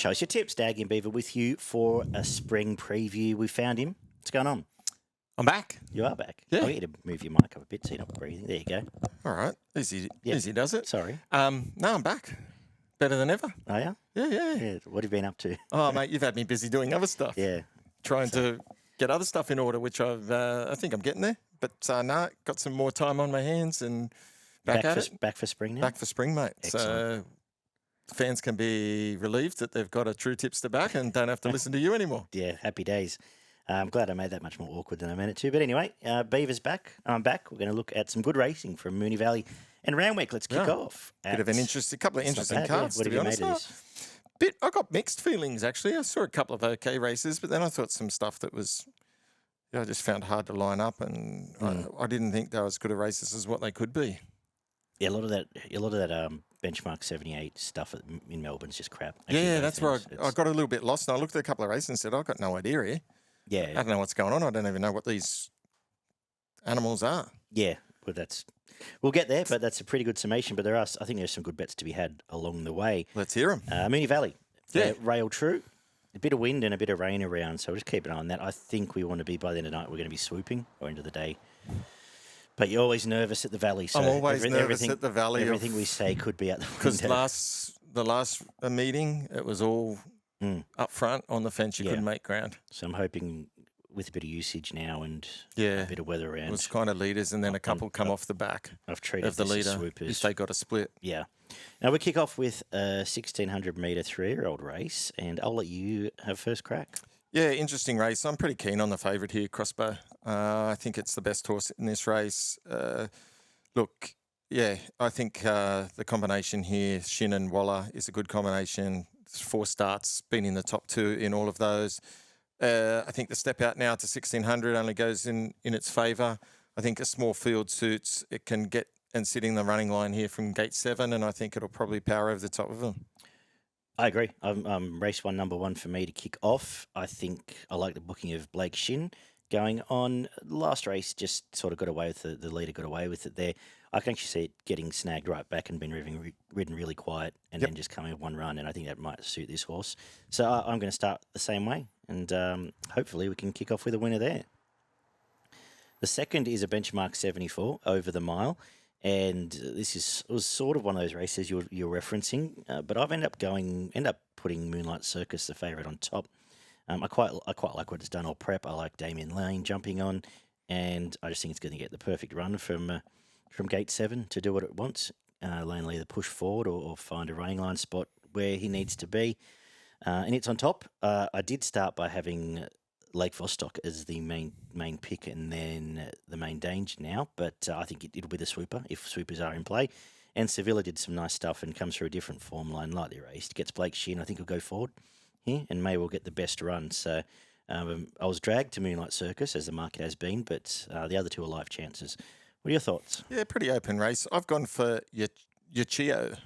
Show us your tips. Daggy Beaver with you for a spring preview. We found him. What's going on? I'm back. You are back. Yeah. I want you to move your mic up a bit so you're not breathing. There you go. All right. Easy Yep. does it. Sorry. No, I'm back. Better than ever. Oh, yeah? Yeah. What have you been up to? Oh, mate, you've had me busy doing other stuff. Yeah. Trying to get other stuff in order, which I think I'm getting there. But no, got some more time on my hands and back at it. Back for spring now? Back for spring, mate. Excellent. So fans can be relieved that they've got a true tipster back and don't have to listen to you anymore. Yeah, happy days. I'm glad I made that much more awkward than I meant it to. But anyway, Beaver's back. I'm back. We're going to look at some good racing from Moonee Valley and Randwick. Let's kick off. Couple of interesting cards, What to have be you honest. made of this? I got mixed feelings, actually. I saw a couple of okay races, but then I thought some stuff that was, I just found hard to line up, and I didn't think they were as good a races as what they could be. Yeah, a lot of that benchmark 78 stuff in Melbourne's just crap. Yeah, that's where I got a little bit lost, and I looked at a couple of races and said, I've got no idea here. Yeah. I don't know what's going on. I don't even know what these animals are. Yeah, well, we'll get there, but that's a pretty good summation. But I think there's some good bets to be had along the way. Let's hear them. Moonee Valley, Yeah. rail true. A bit of wind and a bit of rain around, so just keep an eye on that. I think we want to be, by the end of the night, we're going to be swooping, or end of the day. But you're always nervous at the Valley. So I'm always nervous at the Valley. Everything we say could be out the window. Because the last meeting, it was all up front on the fence. You couldn't make ground. So I'm hoping with a bit of usage now and a bit of weather around. It was kind of leaders, and then a couple come off the back I've treated of the this as leader swoopers. if they got a split. Yeah. Now we kick off with a 1600-metre 3-year-old race, and I'll let you have first crack. Yeah, interesting race. I'm pretty keen on the favourite here, Crossbow. I think it's the best horse in this race. Look, yeah, I think the combination here, Shin and Waller, is a good combination. 4 starts, been in the top 2 in all of those. I think the step out now to 1600 only goes in its favour. I think a small field suits. It can get and sit in the running line here from gate 7, and I think it'll probably power over the top of them. I agree. Race 1, number 1 for me to kick off. I think I like the booking of Blake Shin going on. Last race just sort of got away with the leader got away with it there. I can actually see it getting snagged right back and been ridden really quiet and then just coming with one run, and I think that might suit this horse. So I'm going to start the same way, and hopefully we can kick off with a winner there. The second is a benchmark 74 over the mile. And this was sort of one of those races you're referencing, but I've ended up putting Moonlight Circus, the favourite, on top. I quite like what it's done all prep. I like Damien Lane jumping on, and I just think it's going to get the perfect run from gate 7 to do what it wants. Lane will either push forward or find a running line spot where he needs to be, and it's on top. I did start by having Lake Vostok as the main pick and then the main danger now, but I think it'll be the sweeper if sweepers are in play. And Sevilla did some nice stuff and comes through a different form line, lightly raced. Gets Blake Shin, I think he'll go forward here and may well get the best run. So I was dragged to Moonlight Circus, as the market has been, but the other 2 are live chances. What are your thoughts? Yeah, pretty open race. I've gone for Yachio.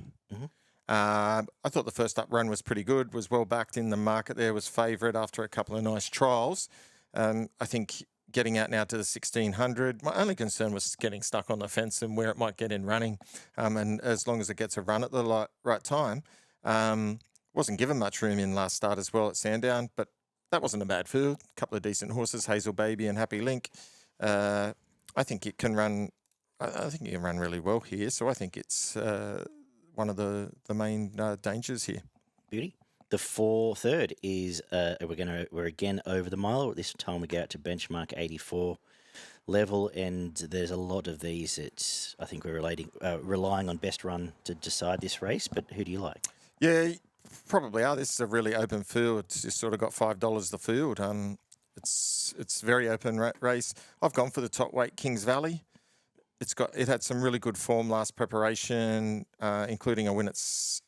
I thought the first up run was pretty good, was well backed in the market there, was favourite after a couple of nice trials. I think getting out now to the 1600, my only concern was getting stuck on the fence and where it might get in running. And as long as it gets a run at the right time, wasn't given much room in last start as well at Sandown, but that wasn't a bad field. A couple of decent horses, Hazel Baby and Happy Link. I think it can run. I think it can run really well here. So I think it's one of the main dangers here. Beauty. The third is we're again over the mile. This time we go out to benchmark 84 level, and there's a lot of these. I think we're relying on best run to decide this race. But who do you like? Yeah, probably are. This is a really open field. It's just sort of got $5 the field. It's very open race. I've gone for the top weight Kings Valley. It had some really good form last preparation, including a win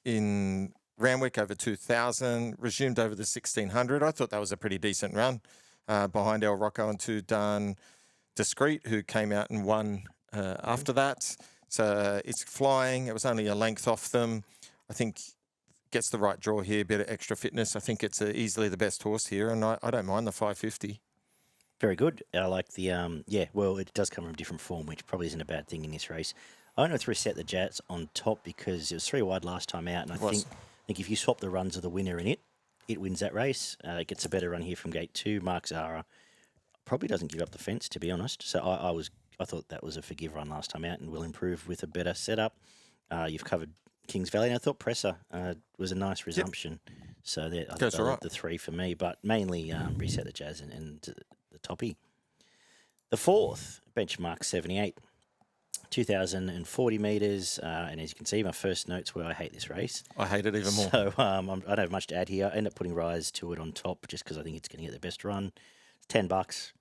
in Randwick over 2,000, resumed over the 1,600. I thought that was a pretty decent run behind El Rocco and 2 Done Discreet, who came out and won after that. So it's flying. It was only a length off them. I think gets the right draw here, a bit of extra fitness. I think it's easily the best horse here, and I don't mind the 550. Very good. I like the, well, it does come from different form, which probably isn't a bad thing in this race. I went with Reset the Jats on top because it was 3 wide last time out, and I think if you swap the runs of the winner in it, it wins that race. It gets a better run here from gate 2. Mark Zara probably doesn't give up the fence, to be honest. So I thought that was a forgive run last time out and will improve with a better setup. You've covered Kings Valley, and I thought Presser was a nice resumption. Yep. So I like the 3 for me, but mainly Reset the Jazz and the Toppy. The 4th, benchmark 78. 2,040 metres, and as you can see, my first notes were I hate this race. I hate it even more. So I don't have much to add here. I end up putting Rise to it on top just because I think it's going to get the best run. It's $10.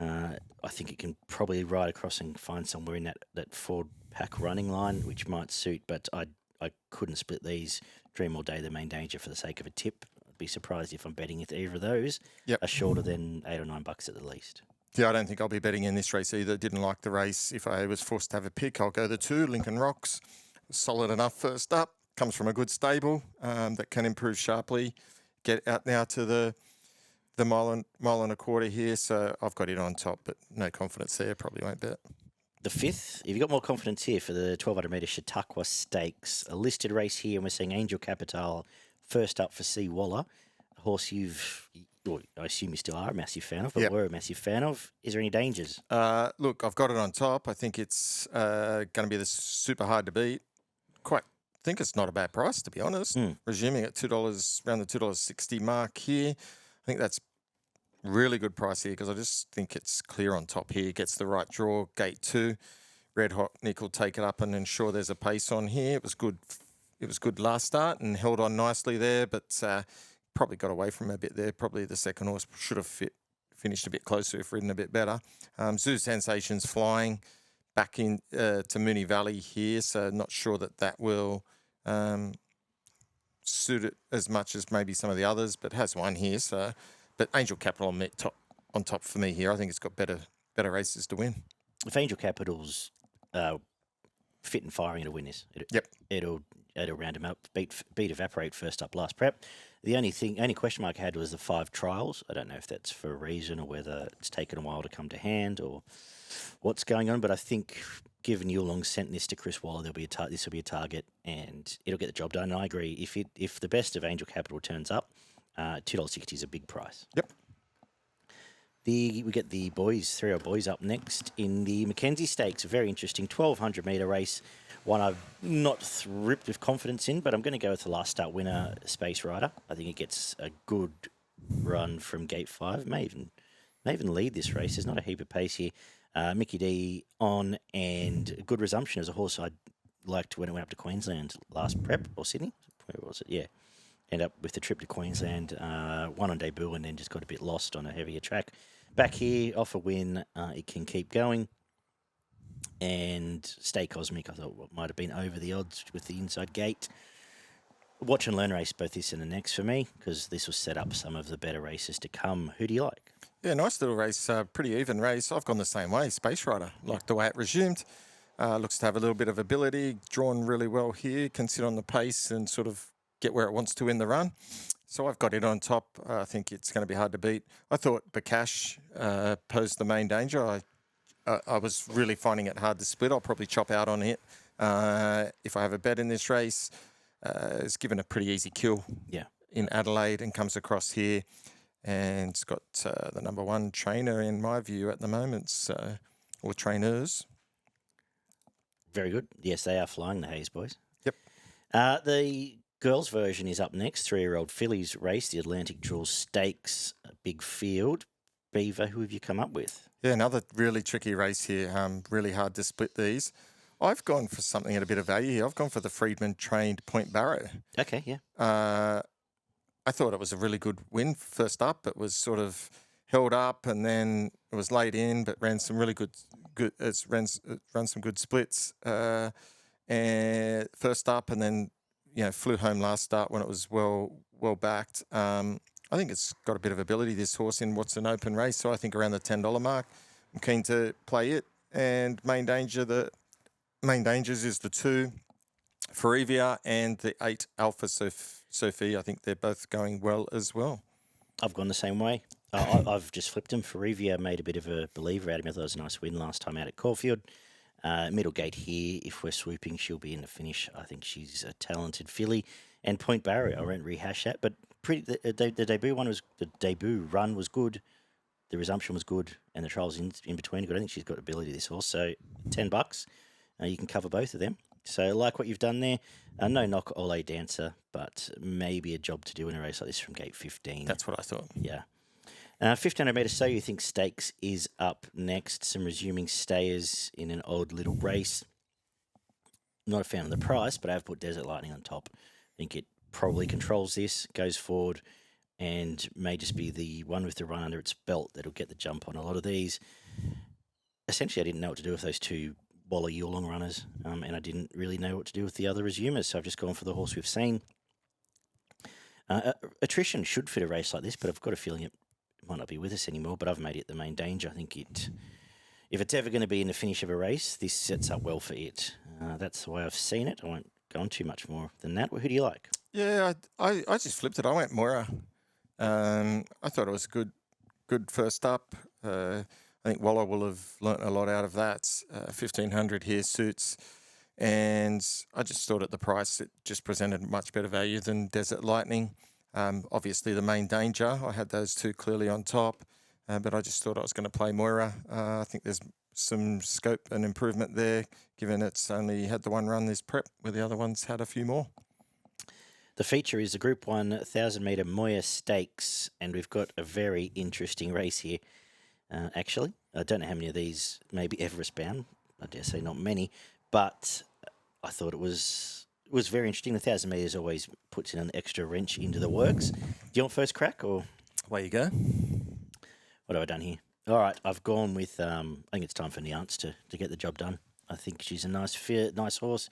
I think it can probably ride across and find somewhere in that Ford pack running line, which might suit, but I couldn't split these. Dream All Day, the Main Danger, for the sake of a tip. I'd be surprised if I'm betting if either of those are shorter than $8 or $9 at the least. Yeah, I don't think I'll be betting in this race either. Didn't like the race. If I was forced to have a pick, I'll go the 2, Lincoln Rocks. Solid enough first up. Comes from a good stable that can improve sharply. Get out now to the mile and a quarter here. So I've got it on top, but no confidence there. Probably won't bet. The 5th, if you've got more confidence here for the 1,200 metre Chataqua Stakes, a listed race here, and we're seeing Angel Capital first up for C. Waller, a horse I assume you still are a massive fan of, but were a massive fan of. Is there any dangers? Look, I've got it on top. I think it's going to be super hard to beat. I think it's not a bad price, to be honest. Resuming at $2, around the $2.60 mark here. I think that's really good price here because I just think it's clear on top here. Gets the right draw, gate 2. Red Hot Nick will take it up and ensure there's a pace on here. It was good. It was good last start and held on nicely there, but probably got away from a bit there. Probably the second horse should have finished a bit closer if ridden a bit better. Zoo Sensation's flying back in to Moonee Valley here, so not sure that will suit it as much as maybe some of the others, but has won here. So, but Angel Capital on top for me here. I think it's got better races to win. If Angel Capital's fit and firing to win this, it'll round him up, beat Evaporate first up last prep. The only question mark I had was the 5 trials. I don't know if that's for a reason or whether it's taken a while to come to hand or what's going on. But I think, given Yulong sent this to Chris Waller, this will be a target and it'll get the job done. And I agree. If the best of Angel Capital turns up, $2.60 is a big price. Yep. We get the boys, 3-year-old boys, up next in the McKenzie Stakes. A very interesting 1,200 metre race. One I've not ripped with confidence in, but I'm going to go with the last start winner, Space Rider. I think it gets a good run from gate 5. May even lead this race. There's not a heap of pace here. Mickey D on, and a good resumption as a horse I liked when it went up to Queensland last prep, or Sydney. Where was it? Yeah. End up with the trip to Queensland, won on debut and then just got a bit lost on a heavier track. Back here, off a win, it can keep going. And Stay Cosmic, I thought might have been over the odds with the inside gate. Watch and learn race, both this and the next for me, because this will set up some of the better races to come. Who do you like? Yeah, nice little race, pretty even race. I've gone the same way, Space Rider. Like the way it resumed. Looks to have a little bit of ability, drawn really well here, can sit on the pace and sort of get where it wants to in the run. So I've got it on top. I think it's going to be hard to beat. I thought Bakash posed the main danger. I was really finding it hard to split. I'll probably chop out on it if I have a bet in this race. It's given a pretty easy kill in Adelaide and comes across here. And it's got the number 1 trainer in my view at the moment, or trainers. Very good. Yes, they are flying, the Hayes boys. Yep. The girls' version is up next. 3-year-old fillies race, the Atlantic Jewel Stakes, a big field. Beaver, who have you come up with? Yeah, another really tricky race here. Really hard to split these. I've gone for something at a bit of value here. I've gone for the Freedman-trained Point Barrow. Okay, yeah. I thought it was a really good win first up. It was sort of held up and then it was laid in, but ran some really good run some good splits. And first up, and then flew home last start when it was well backed. I think it's got a bit of ability, this horse, in what's an open race. So I think around the $10 mark. I'm keen to play it. And main dangers is the 2 Ferivia and the 8 Alpha Sophie. I think they're both going well as well. I've gone the same way. I've just flipped them. Ferivia made a bit of a believer out of me. I thought it was a nice win last time out at Caulfield. Middle gate here, if we're swooping, she'll be in the finish. I think she's a talented filly. And Point Barrow, I won't rehash that, but The debut run was good. The resumption was good, and the trials in between are good. I think she's got ability, this horse. So $10, you can cover both of them. So I like what you've done there. No knock Ole Dancer, but maybe a job to do in a race like this from gate 15. That's what I thought. Yeah. 1500 metres, so you think Stakes is up next. Some resuming stayers in an odd little race. Not a fan of the price, but I have put Desert Lightning on top. I think it probably controls this, goes forward, and may just be the one with the run under its belt that'll get the jump on a lot of these. Essentially, I didn't know what to do with those two Walla Yulong runners, and I didn't really know what to do with the other resumers, so I've just gone for the horse we've seen. Attrition should fit a race like this, but I've got a feeling it might not be with us anymore, but I've made it the main danger. I think if it's ever going to be in the finish of a race, this sets up well for it. That's the way I've seen it. I won't go on too much more than that. Who do you like? Yeah, I just flipped it. I went Moira. I thought it was a good first up. I think Waller will have learnt a lot out of that. 1,500 here suits. And I just thought at the price it just presented much better value than Desert Lightning. Obviously the main danger, I had those two clearly on top, but I just thought I was going to play Moira. I think there's some scope and improvement there, given it's only had the one run this prep, where the other ones had a few more. The feature is the Group 1 1,000-metre Moir Stakes, and we've got a very interesting race here, actually. I don't know how many of these may be Everest-bound. I dare say not many, but I thought it was very interesting. The 1,000 metres always puts in an extra wrench into the works. Do you want first crack, or Away you go. what have I done here? All right, I've gone with, I think it's time for Niance to get the job done. I think she's a nice horse.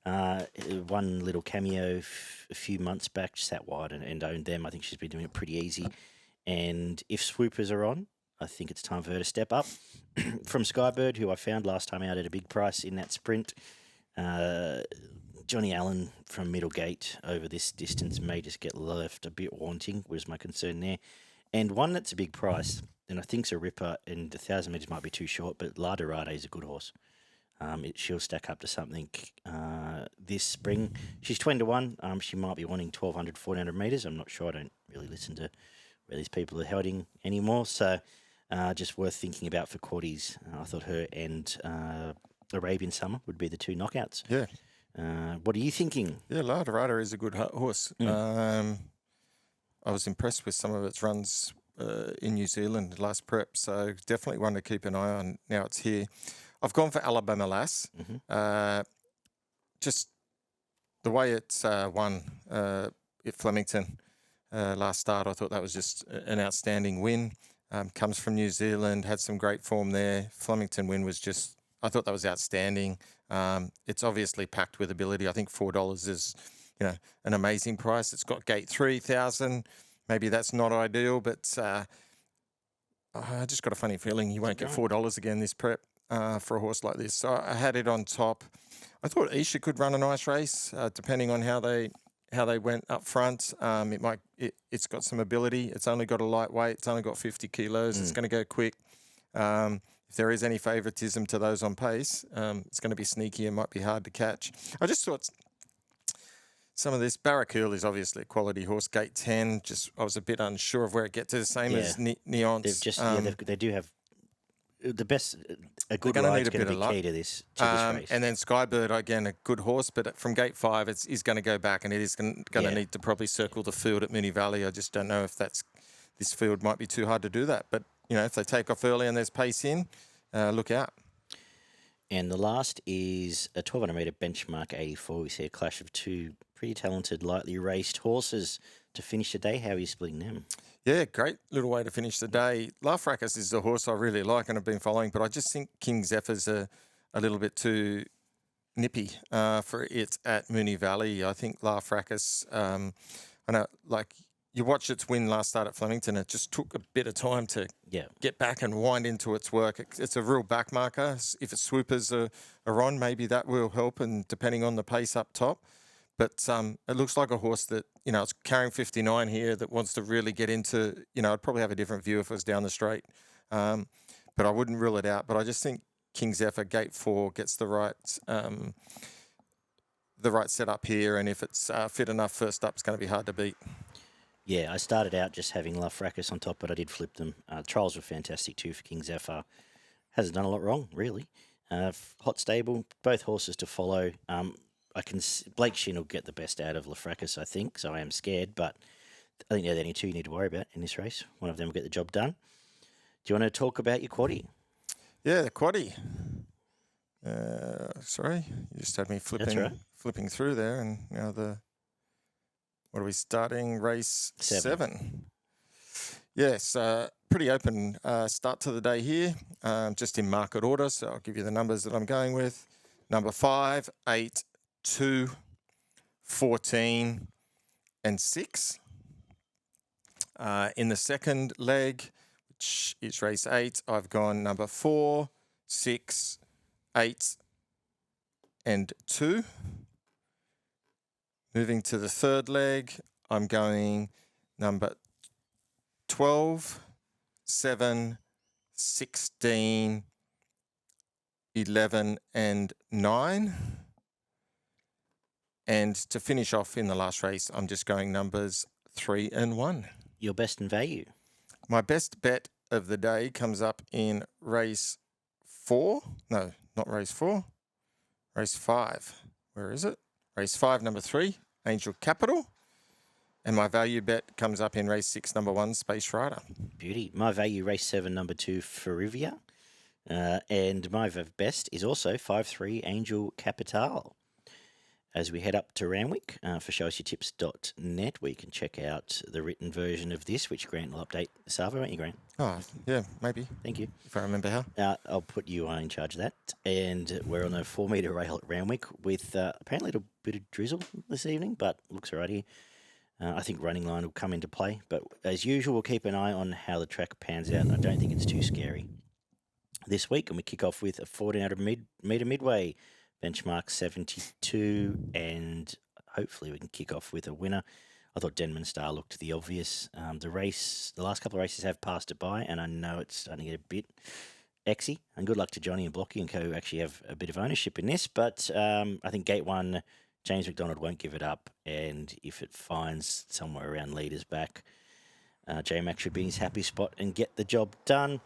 One little cameo a few months back, sat wide and owned them. I think she's been doing it pretty easy. And if swoopers are on, I think it's time for her to step up. From Skybird, who I found last time out at a big price in that sprint, Johnny Allen from Middlegate over this distance may just get left a bit wanting, was my concern there. And one that's a big price, and I think's a ripper, and the 1,000 metres might be too short, but La Dorade is a good horse. She'll stack up to something this spring. She's 20-1. She might be wanting 1,200, 1,400 metres. I'm not sure. I don't really listen to where these people are heading anymore. So just worth thinking about for quaddies. I thought her and Arabian Summer would be the two knockouts. Yeah. What are you thinking? Yeah, La Dorada is a good horse. I was impressed with some of its runs in New Zealand last prep, so definitely one to keep an eye on now it's here. I've gone for Alabama Lass. Just the way it's won at Flemington last start, I thought that was just an outstanding win. Comes from New Zealand, had some great form there. Flemington win was just, I thought that was outstanding. It's obviously packed with ability. I think $4 is, an amazing price. It's got gate 3,000. Maybe that's not ideal, but I just got a funny feeling you won't get $4 again this prep for a horse like this. So I had it on top. I thought Isha could run a nice race, depending on how they went up front. It's got some ability. It's only got a lightweight. It's only got 50 kilos. It's going to go quick. If there is any favouritism to those on pace, it's going to be sneaky and might be hard to catch. I just thought some of this Barracool is obviously a quality horse. Gate 10, I was a bit unsure of where it gets to. The same as Neonce. They do have the best. A good ride's going to be key to this race. And then Skybird, again, a good horse, but from gate 5, he's going to go back, and it is going to need to probably circle the field at Moonee Valley. I just don't know if this field might be too hard to do that. But if they take off early and there's pace in, look out. And the last is a 1,200 metre benchmark 84. We see a clash of two pretty talented, lightly raced horses to finish the day. How are you splitting them? Yeah, great little way to finish the day. La Fracas is a horse I really like and I've been following, but I just think King Zephyr's a little bit too nippy for it at Moonee Valley. I think La Fracas, I know, you watched its win last start at Flemington. It just took a bit of time to get back and wind into its work. It's a real back marker. If its swoopers are on, maybe that will help, and depending on the pace up top. But it looks like a horse that, it's carrying 59 here that wants to really get into, I'd probably have a different view if it was down the straight. But I wouldn't rule it out. But I just think King Zephyr, gate 4, gets the right setup here. And if it's fit enough first up, it's going to be hard to beat. Yeah, I started out just having Lafracus on top, but I did flip them. Trials were fantastic too for King Zephyr. Hasn't done a lot wrong, really. Hot stable, both horses to follow. Blake Shin will get the best out of Lafracus, I think, so I am scared, but I think they're the only two you need to worry about in this race. One of them will get the job done. Do you want to talk about your quaddie? Yeah, the quaddie. Sorry, you just had me flipping through there, and now what are we starting? Race 7. Yes, pretty open start to the day here, just in market order. So I'll give you the numbers that I'm going with. Number 5, 8, 2, 14, and 6. In the second leg, which is race 8, I've gone number 4, 6, 8, and 2. Moving to the third leg, I'm going number 12, 7, 16, 11, and 9. And to finish off in the last race, I'm just going numbers 3 and 1. Your best in value? My best bet of the day comes up in race 4. No, not race 4. Race 5. Where is it? Race 5, number 3, Angel Capital. And my value bet comes up in race 6, number 1, Space Rider. Beauty. My value, race 7, number 2, Ferivia. And my best is also 5-3, Angel Capital. As we head up to Randwick for showusyourtips.net, where you can check out the written version of this, which Grant will update this after, won't you, Grant? Oh, yeah, maybe. Thank you. If I remember how. I'll put you in charge of that. And we're on a 4-metre rail at Randwick with apparently a little bit of drizzle this evening, but looks all right here. I think running line will come into play. But as usual, we'll keep an eye on how the track pans out. I don't think it's too scary this week. And we kick off with a 1,400-metre midway. Benchmark 72, and hopefully we can kick off with a winner. I thought Denman Star looked the obvious. The last couple of races have passed it by, and I know it's starting to get a bit exy. And good luck to Johnny and Blocky and co, who actually have a bit of ownership in this. But I think Gate 1, James McDonald won't give it up, and if it finds somewhere around leaders back, J-Mac should be in his happy spot and get the job done.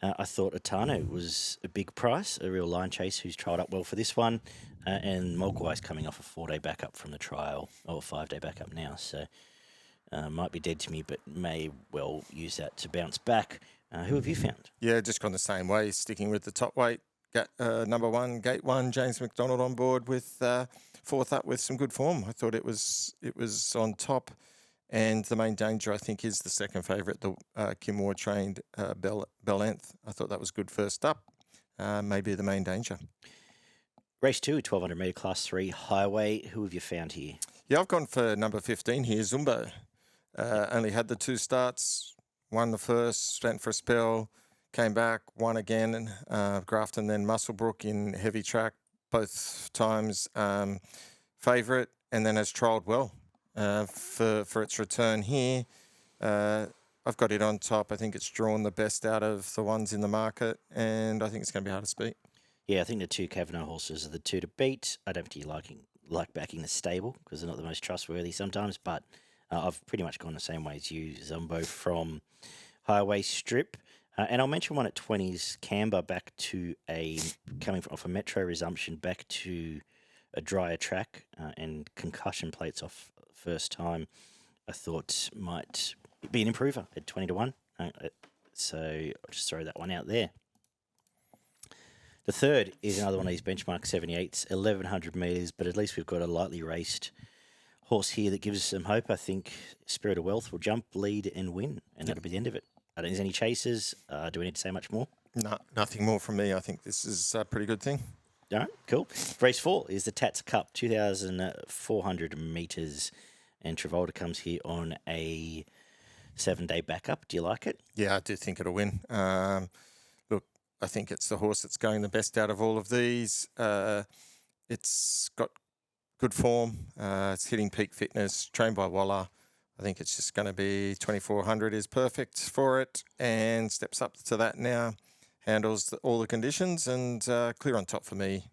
I thought Atano was a big price, a real line chase who's trialled up well for this one. And Mogwai's coming off a 4-day backup from the trial, or a 5-day backup now. So might be dead to me, but may well use that to bounce back. Who have you found? Yeah, just gone the same way, sticking with the top weight. Number 1, Gate 1, James McDonald on board with fourth up with some good form. I thought it was on top. And the main danger, I think, is the second favourite, the Kim Moore trained Bellanth. I thought that was good first up. Maybe the main danger. Race 2, 1,200 metre class 3 highway. Who have you found here? Yeah, I've gone for number 15 here, Zumbo. Only had the 2 starts, won the first, went for a spell, came back, won again. Grafton, then Musselbrook in heavy track, both times favourite, and then has trialled well. For its return here. I've got it on top. I think it's drawn the best out of the ones in the market, and I think it's going to be hard to beat. Yeah, I think the 2 Kavanagh horses are the 2 to beat. I don't particularly like backing the stable because they're not the most trustworthy sometimes, but I've pretty much gone the same way as you, Zumbo, from Highway Strip. And I'll mention one at 20s, Canberra back to coming off a Metro resumption back to a drier track and concussion plates off first time, I thought might be an improver at 20 to 1. So I'll just throw that one out there. The third is another one of these benchmark 78s, 1,100 metres, but at least we've got a lightly raced horse here that gives us some hope. I think Spirit of Wealth will jump, lead, and win, and that'll be the end of it. I don't think there's any chasers. Do we need to say much more? No, nothing more from me. I think this is a pretty good thing. All right, cool. Race 4 is the Tats Cup, 2,400 metres. And Travolta comes here on a 7-day backup. Do you like it? Yeah, I do think it'll win. Look, I think it's the horse that's going the best out of all of these. It's got good form. It's hitting peak fitness, trained by Waller. I think it's just going to be 2,400 is perfect for it and steps up to that now. Handles all the conditions and clear on top for me.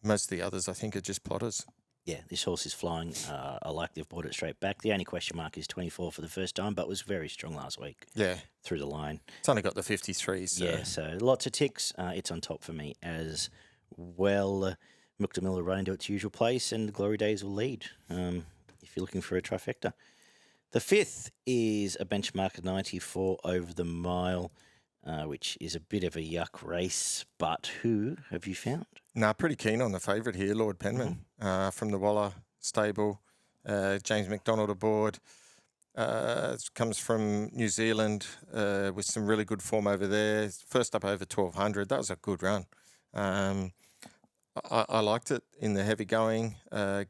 Most of the others, I think, are just plotters. Yeah, this horse is flying. I like they've brought it straight back. The only question mark is 24 for the first time, but was very strong last week. Yeah. Through the line. It's only got the 53, so... Yeah, so lots of ticks. It's on top for me as well. Milk Miller run into its usual place, and Glory Days will lead if you're looking for a trifecta. The fifth is a benchmark 94 over the mile, which is a bit of a yuck race. But who have you found? Nah, pretty keen on the favourite here, Lord Penman, from the Waller stable. James McDonald aboard. Comes from New Zealand with some really good form over there. First up over 1,200. That was a good run. I liked it in the heavy going.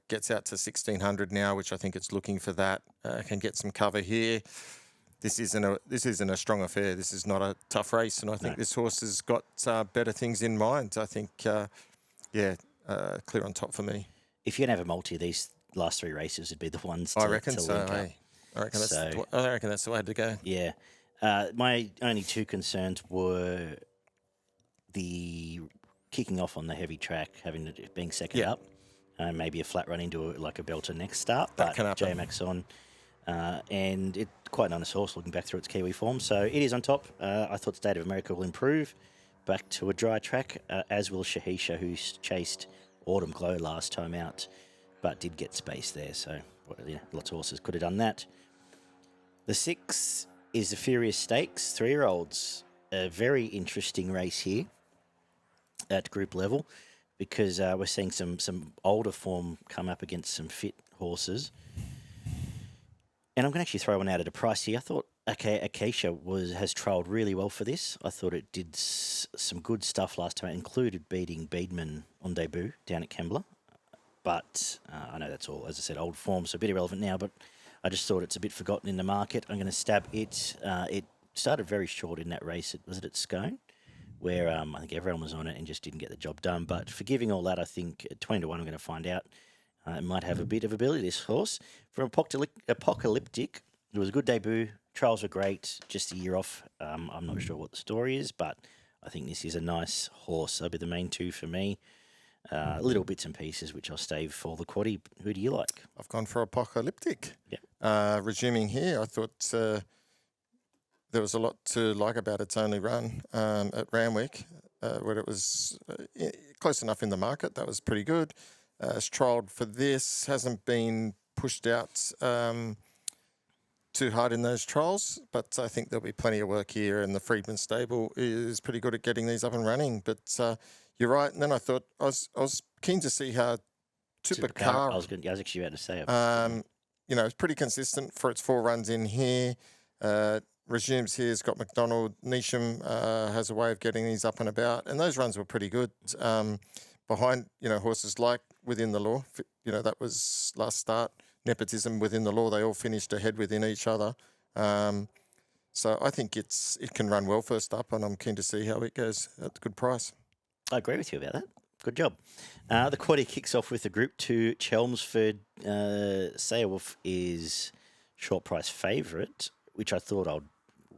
Gets out to 1,600 now, which I think it's looking for that. Can get some cover here. This isn't a strong affair. This is not a tough race, and I think this horse has got better things in mind. I think, clear on top for me. If you're going to have a multi, these last three races would be the ones to I reckon to so. link up. Hey. I reckon that's the way to go. Yeah. My only two concerns were the kicking off on the heavy track, being second up, maybe a flat run into like a belter next start. That can happen. JMX on, and it's quite an honest horse looking back through its Kiwi form. So it is on top. I thought State of America will improve back to a dry track, as will Shahisha, who chased Autumn Glow last time out, but did get space there. So lots of horses could have done that. The 6 is the Furious Stakes, 3-year-olds. A very interesting race here at group level because we're seeing some older form come up against some fit horses. And I'm going to actually throw one out at a price here. I thought Akaysha has trialled really well for this. I thought it did some good stuff last time. It included beating Beedman on debut down at Kembla. But I know that's all, as I said, old form, so a bit irrelevant now, but I just thought it's a bit forgotten in the market. I'm going to stab it. It started very short in that race. Was it at Scone? Where I think everyone was on it and just didn't get the job done. But forgiving all that, I think at 20 to 1, I'm going to find out. It might have a bit of ability, this horse. From Apocalyptic, it was a good debut. Trials were great. Just a year off. I'm not sure what the story is, but I think this is a nice horse. That'll be the main two for me. Little bits and pieces, which I'll stave for the quaddie. Who do you like? I've gone for Apocalyptic. Yeah. Resuming here, I thought there was a lot to like about its only run at Randwick, where it was close enough in the market. That was pretty good. It's trialled for this, hasn't been pushed out too hard in those trials, but I think there'll be plenty of work here, and the Freedman stable is pretty good at getting these up and running. But you're right. And then I thought I was keen to see how Supercar. I was actually about to say it. It's pretty consistent for its 4 runs in here. Resumes here. It's got McDonald. Neesham has a way of getting these up and about, and those runs were pretty good. Behind horses like Within the Law. That was last start. Nepotism Within the Law. They all finished ahead within each other. So I think it can run well first up, and I'm keen to see how it goes at a good price. I agree with you about that. Good job. The quaddie kicks off with the Group 2. Chelmsford Sailwolf is short price favourite, which I thought I'd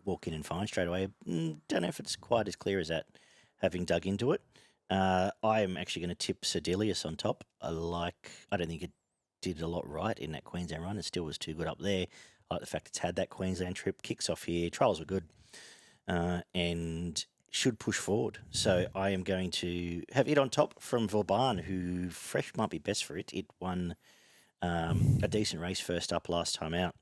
walk in and find straight away. Don't know if it's quite as clear as that, having dug into it. I am actually going to tip Sedelius on top. I don't think it did a lot right in that Queensland run. It still was too good up there. I like the fact it's had that Queensland trip. Kicks off here. Trials were good. And should push forward. So I am going to have it on top from Vauban, who fresh might be best for it. It won a decent race first up last time out.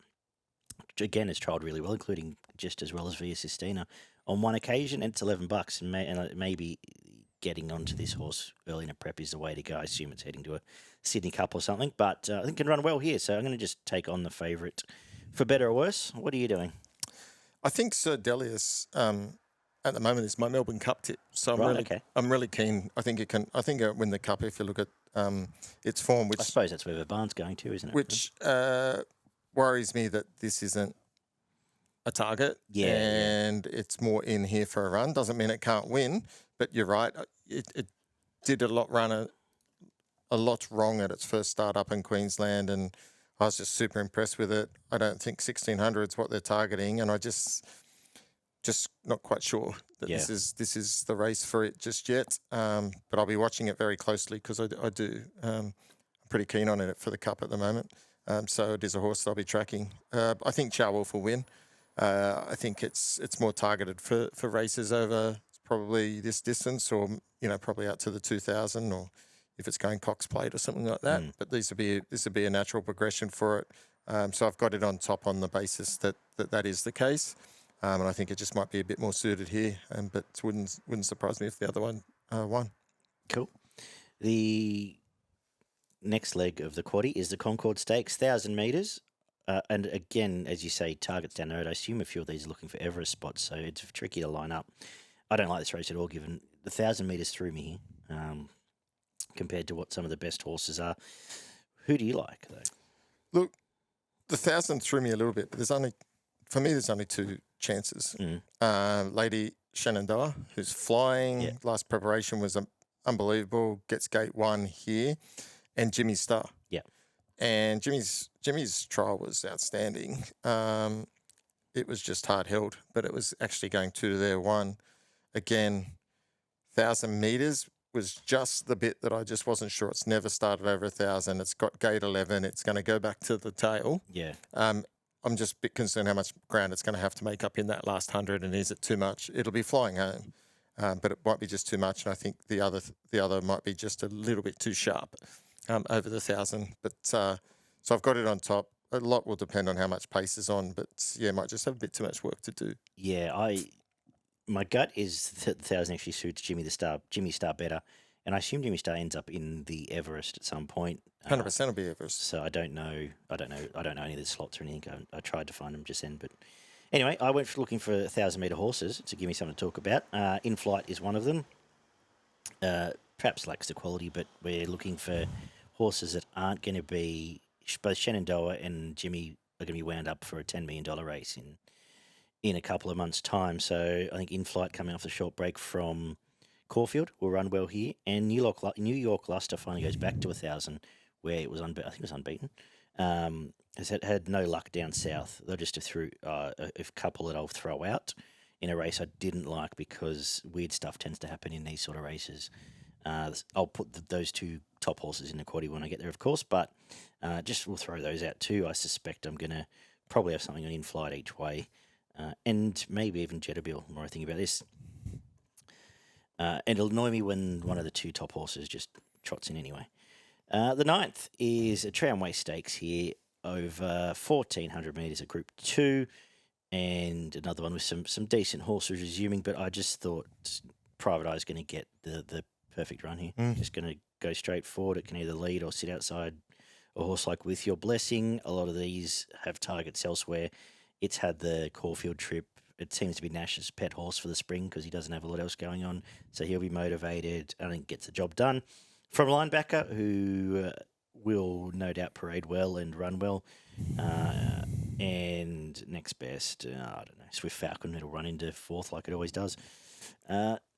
Again, has trialled really well, including just as well as Via Sistina on one occasion, and it's $11. And maybe getting onto this horse early in a prep is the way to go. I assume it's heading to a Sydney Cup or something, but I think it can run well here. So I'm going to just take on the favourite for better or worse. What are you doing? I think Sir Delius at the moment is my Melbourne Cup tip. So I'm really keen. I think it'll win the Cup if you look at its form. Which I suppose that's where Vauban's going to, isn't it? Which worries me that this isn't a target. Yeah. And it's more in here for a run. Doesn't mean it can't win, but you're right. It did a lot wrong at its first start up in Queensland, and I was just super impressed with it. I don't think 1,600 is what they're targeting, and I just not quite sure that this is the race for it just yet. But I'll be watching it very closely because I do. I'm pretty keen on it for the Cup at the moment. So it is a horse that I'll be tracking. I think Chow Wolf will win. I think it's more targeted for races over probably this distance, or probably out to the 2000, or if it's going Cox Plate or something like that. But this would be a natural progression for it. So I've got it on top on the basis that is the case, and I think it just might be a bit more suited here. But it wouldn't surprise me if the other one won. Cool. The next leg of the quaddie is the Concorde Stakes, 1,000 metres. And again, as you say, targets down the road. I assume a few of these are looking for Everest spots, so it's tricky to line up. I don't like this race at all, given the 1,000 metres threw me here, compared to what some of the best horses are. Who do you like, though? Look, the 1,000 threw me a little bit, but there's only two chances. Lady Shenandoah, who's flying. Last preparation was unbelievable. Gets gate 1 here, and Jimmy Star. Yeah. And Jimmy's trial was outstanding. It was just hard held, but it was actually going 2 to their 1. Again, 1,000 metres was just the bit that I just wasn't sure. It's never started over 1,000. It's got gate 11. It's going to go back to the tail. Yeah. I'm just a bit concerned how much ground it's going to have to make up in that last 100, and is it too much? It'll be flying home, but it might be just too much, and I think the other might be just a little bit too sharp over the 1,000. But so I've got it on top. A lot will depend on how much pace is on, but yeah, might just have a bit too much work to do. Yeah, my gut is that the 1,000 actually suits Jimmy Star better, and I assume Jimmy Star ends up in the Everest at some point. 100% will be Everest. So I don't know any of the slots or anything. I tried to find them just then, but anyway, I went looking for 1,000-metre horses to give me something to talk about. In Flight is one of them. Perhaps lacks the quality, but we're looking for horses that aren't going to be. Both Shenandoah and Jimmy are going to be wound up for a $10 million race in a couple of months' time. So I think In Flight, coming off the short break from Caulfield, will run well here. And New York Luster finally goes back to 1,000, where it was I think it was unbeaten. Has had no luck down south. They're just a couple that I'll throw out in a race I didn't like, because weird stuff tends to happen in these sort of races. I'll put those two top horses in the quaddie when I get there, of course, but just we'll throw those out too. I suspect I'm going to probably have something on In Flight each way, and maybe even Jetabil, the more I think about this. And it'll annoy me when one of the two top horses just trots in anyway. The 9th is a Tramway Stakes here, over 1,400 metres at Group 2, and another one with some decent horses resuming, but I just thought Private Eye's going to get the perfect run here. Just going to go straight forward. It can either lead or sit outside a horse like With Your Blessing. A lot of these have targets elsewhere. It's had the Caulfield trip. It seems to be Nash's pet horse for the spring because he doesn't have a lot else going on. So he'll be motivated. I think gets the job done. From linebacker, who will no doubt parade well and run well. And next best, I don't know, Swift Falcon. It'll run into 4th like it always does.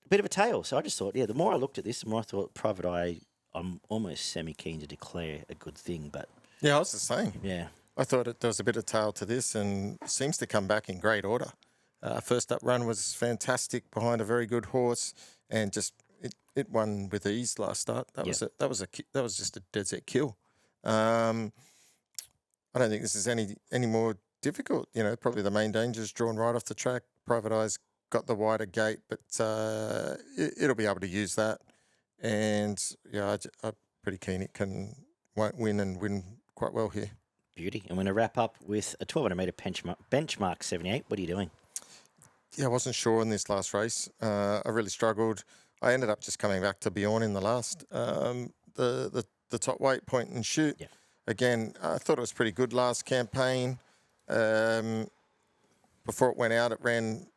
Bit of a tail. So I just thought, the more I looked at this, the more I thought Private Eye, I'm almost semi-keen to declare a good thing. But yeah, I was the same. Yeah. I thought there was a bit of tail to this, and seems to come back in great order. First up run was fantastic behind a very good horse, and just it won with ease last start. That was just a dead set kill. I don't think this is any more difficult. Probably the main danger is drawn right off the track. Private Eye's got the wider gate, but it'll be able to use that. And yeah, I'm pretty keen it won't win and win quite well here. Beauty. I'm going to wrap up with a 1,200 metre benchmark 78. What are you doing? Yeah, I wasn't sure in this last race. I really struggled. I ended up just coming back to Bjorn in the last. The top weight point and shoot. Yeah. Again, I thought it was pretty good last campaign. Before it went out, it ran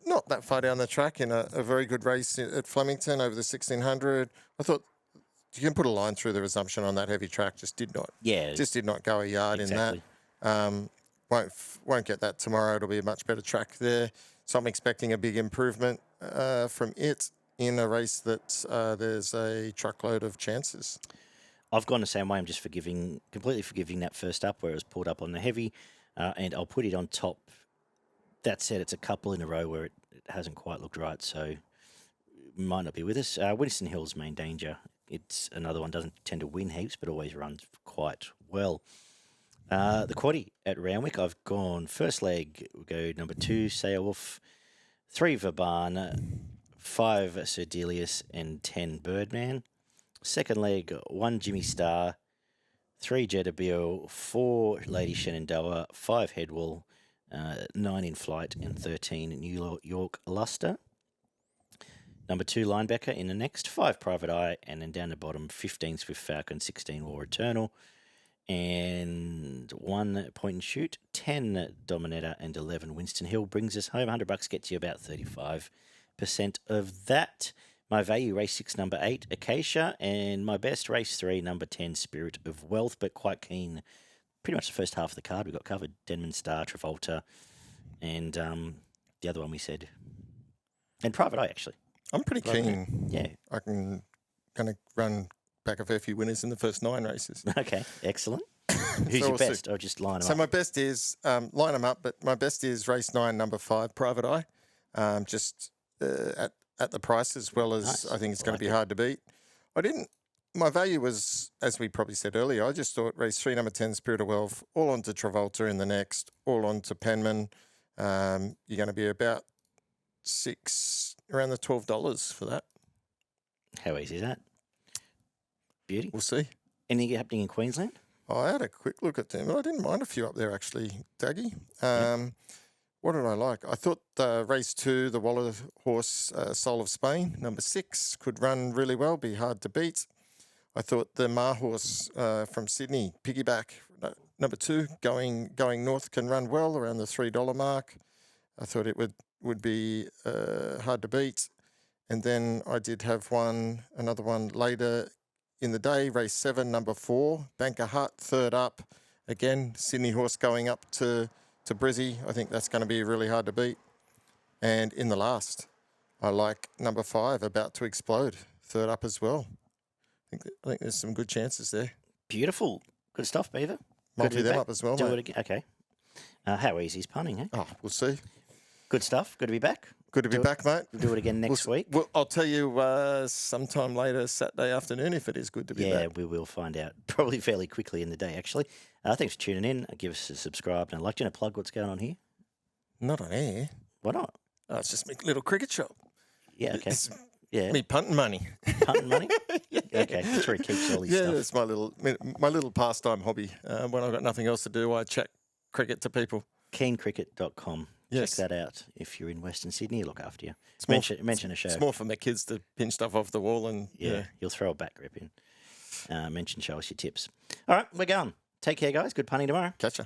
not that far down the track in a very good race at Flemington over the 1,600. I thought you can put a line through the resumption on that heavy track. Just did not go a yard exactly. in that. Won't get that tomorrow. It'll be a much better track there. So I'm expecting a big improvement from it in a race that there's a truckload of chances. I've gone the same way. I'm just completely forgiving that first up where it was pulled up on the heavy, and I'll put it on top. That said, it's a couple in a row where it hasn't quite looked right, so might not be with us. Winston Hill's main danger. it's another one, doesn't tend to win heaps, but always runs quite well. The quaddie at Randwick, I've gone first leg, we'll go number 2, Sailwolf, 3, Vabana, 5, Serdelius, and 10, Birdman. Second leg, 1, Jimmy Star, 3, Jedabio, 4, Lady Shenandoah, 5, Headwall, 9, In Flight, and 13, New York Luster. Number 2, Linebacker in the next, 5, Private Eye, and then down the bottom, 15, Swift Falcon, 16, War Eternal, and 1, Point and Shoot, 10, Dominator, and 11, Winston Hill. Brings us home. $100 gets you about 35% of that. My value, race 6, number 8, Akaysha, and my best, race 3, number 10, Spirit of Wealth, but quite keen. Pretty much the first half of the card we got covered. Denman Star, Travolta, and the other one we said. And Private Eye, actually. I'm pretty keen. Yeah. I can kind of run back a fair few winners in the first 9 races. Okay, excellent. Who's your best? Or just line them up? So my best is, line them up, but my best is race 9, number 5, Private Eye. Just at the price, as well as Nice. I think it's going Like to be hard to beat. My value was, as we probably said earlier, I just thought race 3, number 10, Spirit of Wealth, all on to Travolta in the next, all on to Penman. You're going to be about around the $12 for that. How easy is that? Beauty. We'll see. Anything happening in Queensland? I had a quick look at them. I didn't mind a few up there, actually, Daggy. What did I like? I thought race 2, the Waller horse, Soul of Spain, number 6, could run really well, be hard to beat. I thought the Mar horse from Sydney, Piggyback, number 2, going north, can run well around the $3 mark. I thought it would be hard to beat. And then I did have another one later in the day, race 7, number 4, Banker Hut, third up. Again, Sydney horse going up to Brizzy. I think that's going to be really hard to beat. And in the last, I like number 5, About to Explode, third up as well. I think there's some good chances there. Beautiful. Good stuff, Beaver. Multi them up as well, Do mate. it again. Okay. How easy is punning, eh? Oh, we'll see. Good stuff. Good to be back. Good to be back, mate. We'll do it again next week. Well, I'll tell you sometime later Saturday afternoon if it is good to be Yeah, back. we will find out probably fairly quickly in the day, actually. Thanks for tuning in. Give us a subscribe and a like. Do you want to plug what's going on here? Not on air. Why not? Oh, it's just my little cricket shop. Yeah, okay. It's Yeah. me punting money. Punting money? Okay, that's where he keeps all his Yeah, stuff. it's my little pastime hobby. When I've got nothing else to do, I chat cricket to people. Keencricket.com. Yes. Check that out. If you're in Western Sydney, look after you. It's more Mention a show. It's more for my kids to pin stuff off the wall and Yeah, you'll throw a back grip in. Mention, show us your tips. All right, we're going. Take care, guys. Good punning tomorrow. catch ya.